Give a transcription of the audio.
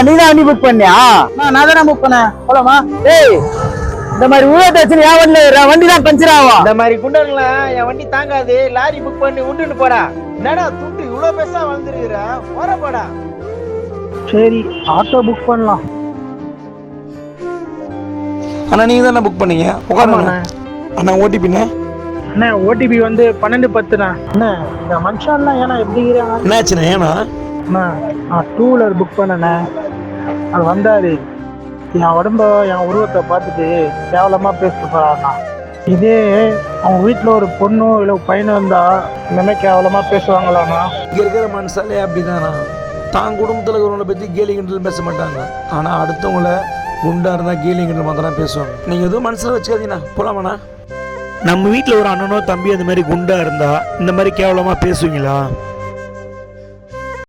நீ தான் வண்டி புக் பண்ணியா? நான் தானே புக் பண்ணேன். போலாமா? ஏய், இந்த மாதிரி ஊழத்தை வச்சு என் வண்டி தான் பஞ்சர் ஆகும். இந்த மாதிரி குண்டங்களா என் வண்டி தாங்காது. லாரி புக் பண்ணி விட்டுன்னு போடா. என்னடா துட்டு இவ்வளவு பெருசா வளர்ந்துருக்குற? போடா. சரி, ஆட்டோ புக் பண்ணலாம். அண்ணா நீங்க தானே புக் பண்ணீங்க? உட்காருங்க அண்ணா. ஓடிபிண்ணே அண்ணா, ஓடிபி வந்து 1210ண்ணா. அண்ணா, இந்த மனுஷன்லாம் ஏன்னா எப்படி இருக்கிறாங்க? என்னாச்சுண்ணே? ஏன்னா அண்ணா, நான் 2 வீலர் புக் பண்ணண்ணே. அது வந்தாரு, என் உடம்ப என் உருவத்தை பார்த்துட்டு கேவலமா பேசிட்டு போறாருண்ணா. இதே அவங்க வீட்டுல ஒரு பொண்ணோ இல்லை பையனோ இருந்தா இந்த மாதிரி கேவலமா பேசுவாங்களாண்ணா? இங்க இருக்கிற மனுஷாலே அப்படிதானா? தான் குடும்பத்தில் இருக்கிறவங்களை பற்றி கேலி கிண்டல் பேச மாட்டாங்க. ஆனால் அடுத்தவங்கள குண்டா இருந்தால் கேலி கிண்டல் மாத்திரம் பேசுவாங்க. நீங்கள் எதுவும் மனசில் வச்சுக்காதீங்கண்ணா. போலாமாண்ணா? நம்ம வீட்டில் ஒரு அண்ணனோ தம்பி அந்த மாதிரி குண்டா இருந்தா இந்த மாதிரி கேவலமாக பேசுவீங்களா?